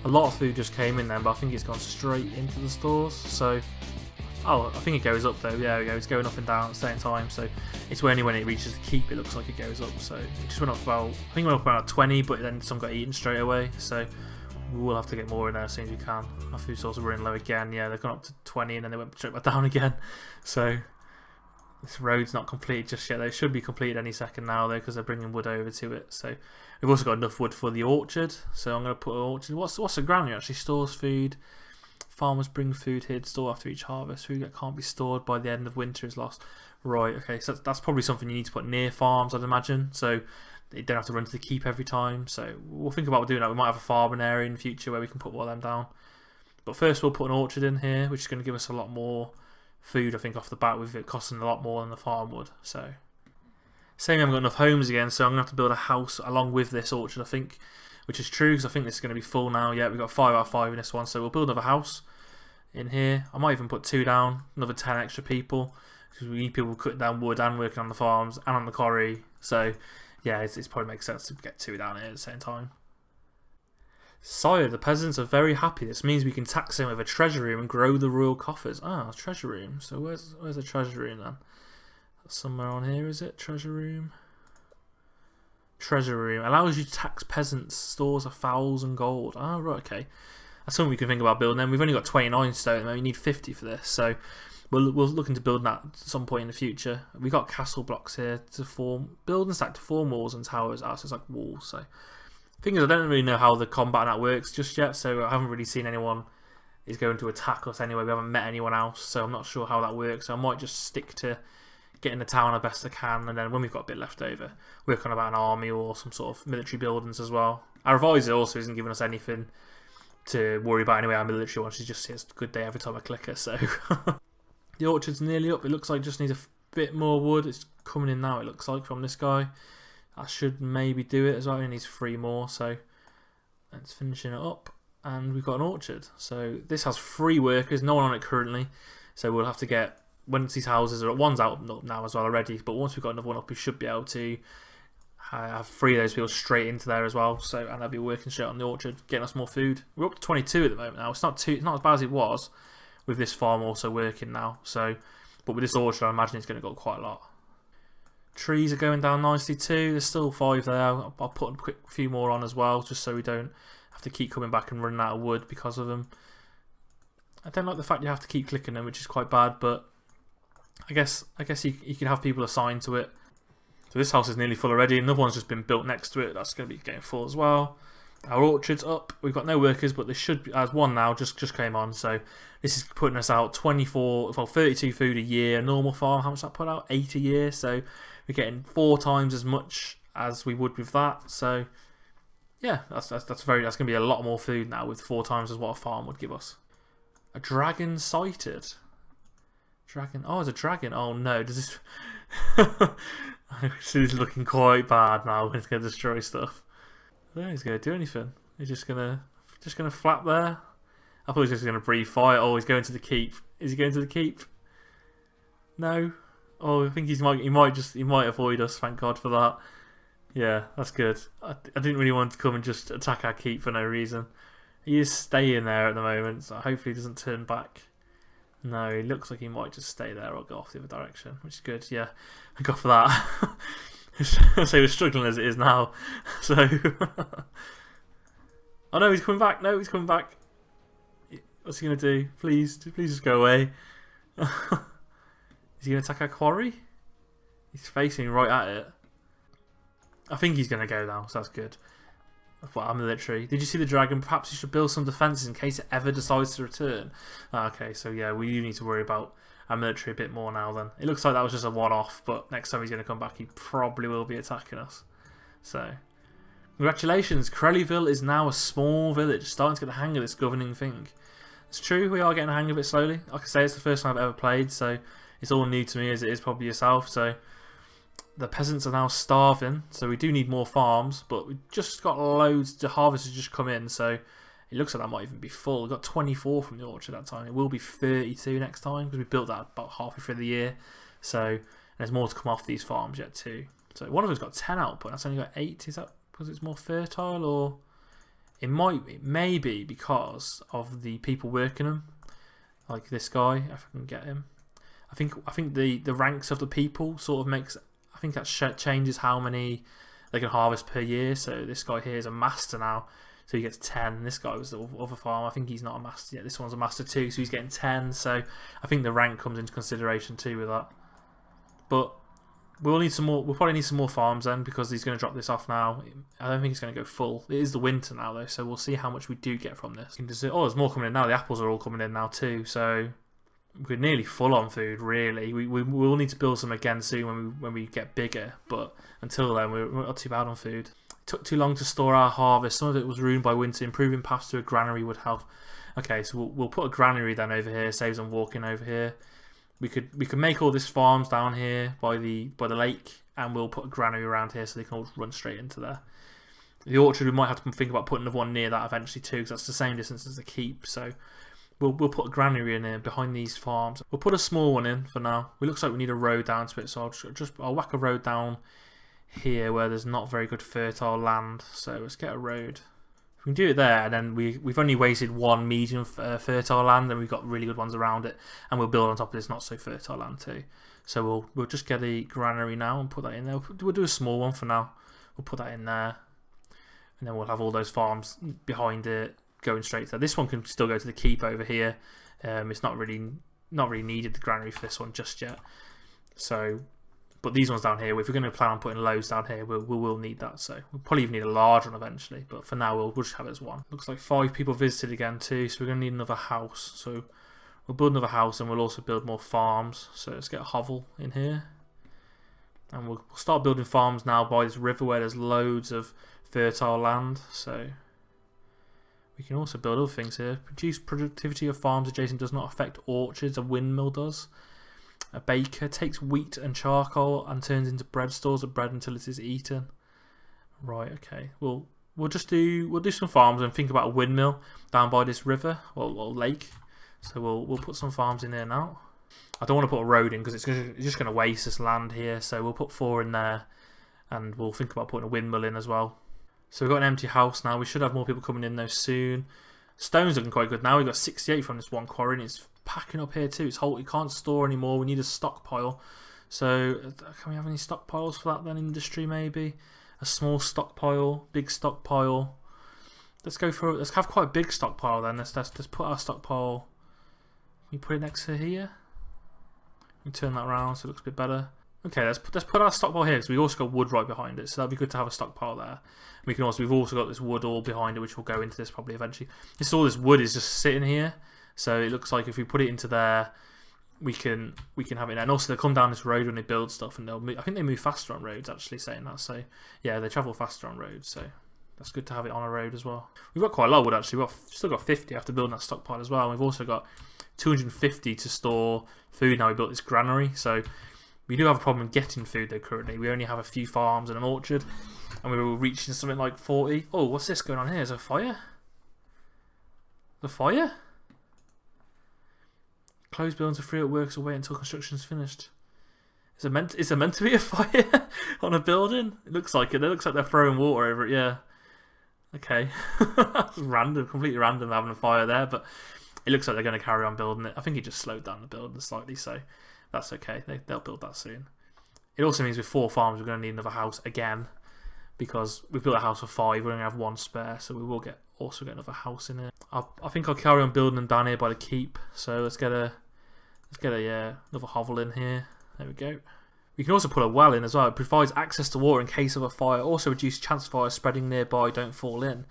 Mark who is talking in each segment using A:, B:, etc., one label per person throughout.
A: A lot of food just came in then, but I think it's gone straight into the stores. So, oh, I think it goes up though. Yeah, there we go. It's going up and down at the same time. So it's only when it reaches the keep it looks like it goes up. So it just went up about, I think it went up around 20, but then some got eaten straight away. So we will have to get more in there as soon as we can. Our food stores are running low again. Yeah, they've gone up to 20 and then they went straight back down again. So this road's not completed just yet. They should be completed any second now though, because they're bringing wood over to it. So we've also got enough wood for the orchard. So I'm going to put an orchard. What's a granary actually? Stores food. Farmers bring food here to store after each harvest. Food that can't be stored by the end of winter is lost. Right, okay, so that's probably something you need to put near farms, I'd imagine. So you don't have to run to the keep every time. So we'll think about doing that. We might have a farming area in the future where we can put one of them down. But first we'll put an orchard in here, which is going to give us a lot more food, I think, off the bat, with it costing a lot more than the farm would. So saying we haven't got enough homes again, so I'm going to have to build a house along with this orchard, I think, which is true, because I think this is going to be full now. Yeah, we've got 5 out of 5 in this one, so we'll build another house in here. I might even put 2 down, another 10 extra people, because we need people cutting down wood and working on the farms and on the quarry. So yeah, it probably makes sense to get 2 down here at the same time. Sire, the peasants are very happy. This means we can tax them with a treasury room and grow the royal coffers. Ah, treasury room. So where's the treasury room then? Somewhere on here, is it? Treasury room. Treasury room allows you to tax peasants' stores of fowls and gold. Ah, right, okay. That's something we can think about building. Then we've only got 29 stone. We need 50 for this, so we're looking to build that at some point in the future. We got castle blocks here to form, build and stack to form walls and towers. So it's like walls. So thing is, I don't really know how the combat that works just yet. So I haven't really seen anyone is going to attack us anyway. We haven't met anyone else, so I'm not sure how that works. So I might just stick to getting the town as best I can, and then when we've got a bit left over, work on about an army or some sort of military buildings as well. Our advisor also isn't giving us anything to worry about anyway. Our military one, she just says good day every time I click her. So the orchard's nearly up. It looks like it just needs a bit more wood. It's coming in now, it looks like, from this guy. That should maybe do it as well. It needs 3 more, so let's finishing it up. And we've got an orchard. So this has 3 workers, no one on it currently. So we'll have to get, once these houses are, one's out now as well already, but once we've got another one up, we should be able to have 3 of those people straight into there as well. So, and they'll be working straight on the orchard, getting us more food. We're up to 22 at the moment now. It's not as bad as it was, with this farm also working now. So, but with this orchard, I imagine it's going to go up quite a lot. Trees are going down nicely too. There's still 5 there. I'll put a few more on as well, just so we don't have to keep coming back and running out of wood because of them. I don't like the fact you have to keep clicking them, which is quite bad, but I guess you can have people assigned to it. So this house is nearly full already. Another one's just been built next to it. That's going to be getting full as well. Our orchard's up. We've got no workers, but there should be, as one now just came on. So this is putting us out 32 food a year. A normal farm, how much that put out? 8 a year. So we're getting 4 times as much as we would with that. So yeah, that's going to be a lot more food now with 4 times as what a farm would give us. A dragon sighted. Dragon. Oh, it's a dragon. Oh no, does this? This is looking quite bad now. It's going to destroy stuff. I don't think he's going to do anything. He's just gonna flap there. I thought he was just going to breathe fire. Oh, he's going to the keep. Is he going to the keep? No. Oh, I think he might avoid us. Thank God for that. Yeah, that's good. I didn't really want to come and just attack our keep for no reason. He is staying there at the moment, so hopefully he doesn't turn back. No, he looks like he might just stay there or go off the other direction, which is good. Yeah, I got for that. So we're struggling as it is now. So, oh no, he's coming back. No, he's coming back. What's he gonna do? Please just go away. Is he gonna attack our quarry? He's facing right at it. I think he's gonna go now, so that's good. Well, I'm military. Did you see the dragon? Perhaps you should build some defences in case it ever decides to return. Okay, so yeah, we do need to worry about our military a bit more now then. It looks like that was just a one-off, but next time he's going to come back, he probably will be attacking us. So, congratulations, Crellyville is now a small village, starting to get the hang of this governing thing. It's true, we are getting the hang of it slowly. Like I say, it's the first time I've ever played, so it's all new to me as it is probably yourself, so the peasants are now starving, so we do need more farms, but we've just got loads, the harvest has just come in, so it looks like that might even be full. We got 24 from the orchard that time. It will be 32 next time, because we built that about halfway through the year, so there's more to come off these farms yet too. So one of them's got 10 output, that's only got 8. Is that because it's more fertile, or It may be because of the people working them, like this guy. If I can get him, I think the ranks of the people sort of makes. I think that changes how many they can harvest per year. So this guy here is a master now, so he gets 10. This guy was the other farm. I think he's not a master yet. This one's a master too, so he's getting 10. So I think the rank comes into consideration too with that. But we'll need some more. We'll probably need some more farms then, because he's going to drop this off now. I don't think it's going to go full. It is the winter now though, so we'll see how much we do get from this. Oh, there's more coming in now. The apples are all coming in now too. So we're nearly full on food, really. We will need to build some again soon when we get bigger. But until then, we're not too bad on food. It took too long to store our harvest. Some of it was ruined by winter. Improving paths to a granary would help. Okay, so we'll put a granary then over here. Saves on walking over here. We could make all this farms down here by the lake, and we'll put a granary around here so they can all run straight into there. The orchard, we might have to think about putting one near that eventually too, because that's the same distance as the keep. So we'll put a granary in here behind these farms. We'll put a small one in for now. It looks like we need a road down to it, so I'll whack a road down here where there's not very good fertile land. So let's get a road. We can do it there, and then we've only wasted one medium fertile land, and we've got really good ones around it, and we'll build on top of this not so fertile land too. So we'll just get a granary now and put that in there. We'll do a small one for now. We'll put that in there, and then we'll have all those farms behind it going straight there. This one can still go to the keep over here. It's not really needed, the granary, for this one just yet. So. But these ones down here, if we're going to plan on putting loads down here, we'll need that. So we'll probably even need a large one eventually. But for now, we'll just have it as one. Looks like 5 people visited again too, so we're going to need another house. So we'll build another house, and we'll also build more farms. So let's get a hovel in here. And we'll start building farms now by this river where there's loads of fertile land. So we can also build other things here. Produce productivity of farms adjacent does not affect orchards. A windmill does. A baker takes wheat and charcoal and turns into bread, stores of bread until it is eaten. Right, okay. We'll do some farms and think about a windmill down by this river or lake. So we'll put some farms in here now. I don't want to put a road in because it's just going to waste this land here. So we'll put 4 in there, and we'll think about putting a windmill in as well. So we've got an empty house now. We should have more people coming in though soon. Stone's looking quite good now. We've got 68 from this one quarry, and it's packing up here too. It's whole. It can't store anymore. We need a stockpile. So can we have any stockpiles for that then? Industry maybe. A small stockpile, big stockpile. Let's have quite a big stockpile then. Let's put our stockpile. Can we put it next to here? We turn that around so it looks a bit better. Okay, let's put our stockpile here, because we also got wood right behind it, so that'd be good to have a stockpile there. We've also got this wood all behind it, which will go into this probably eventually. All this wood is just sitting here, so it looks like if we put it into there, we can have it there. And also they'll come down this road when they build stuff, and I think they move faster on roads, actually, saying that. So yeah, they travel faster on roads, so that's good to have it on a road as well. We've got quite a lot of wood actually. We've still got 50 after building that stockpile as well. And we've also got 250 to store food now we built this granary, so we do have a problem getting food though currently. We only have a few farms and an orchard, and we were reaching something like 40. Oh, what's this going on here? Is there a fire? The fire? Close buildings are free at works away until construction's finished. Is there meant to be a fire on a building? It looks like it. It looks like they're throwing water over it, yeah. Okay. That's random, completely random having a fire there, but it looks like they're going to carry on building it. I think it just slowed down the building slightly, so that's okay. They'll build that soon. It also means with 4 farms we're going to need another house again, because we've built a house of 5. We only have 1 spare, so we will also get another house in here. I think I'll carry on building them down here by the keep. So let's get another hovel in here. There we go. We can also put a well in as well. It provides access to water in case of a fire. Also reduce chance of fire spreading nearby. Don't fall in.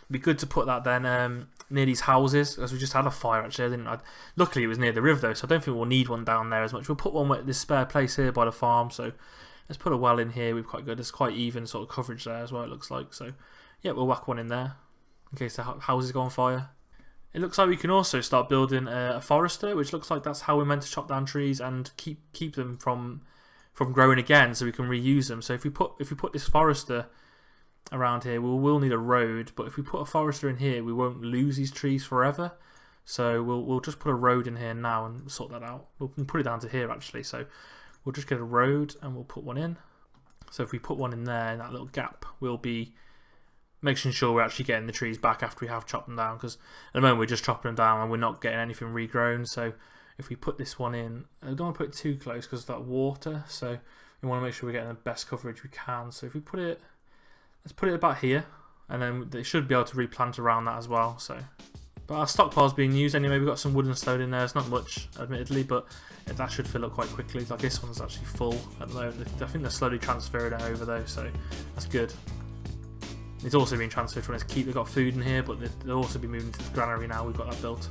A: It'd be good to put that then near these houses, as we just had a fire actually. Luckily it was near the river though, so I don't think we'll need one down there as much. We'll put one with this spare place here by the farm. So let's put a well in here. We've quite good. There's quite even sort of coverage there as well. It looks like. So yeah, we'll whack one in there in case the houses go on fire. It looks like we can also start building a forester, which looks like that's how we're meant to chop down trees and keep them from growing again, so we can reuse them. So if we put this forester around here, we will need a road, but if we put a forester in here, we won't lose these trees forever. So we'll just put a road in here now and sort that out. We can put it down to here actually. So we'll just get a road and we'll put one in. So if we put one in there in that little gap, we'll be making sure we're actually getting the trees back after we have chopped them down, because at the moment we're just chopping them down and we're not getting anything regrown. So if we put this one in, I don't want to put it too close because of that water, so we want to make sure we're getting the best coverage we can. So if we put it, let's put it about here, and then they should be able to replant around that as well. So, but our stockpile's being used anyway. We've got some wood and stone in there. It's not much, admittedly, but that should fill up quite quickly. Like this one's actually full at the moment. I think they're slowly transferring it over though, so that's good. It's also been transferred from its keep. They've got food in here, but they'll also be moving to the granary now. We've got that built.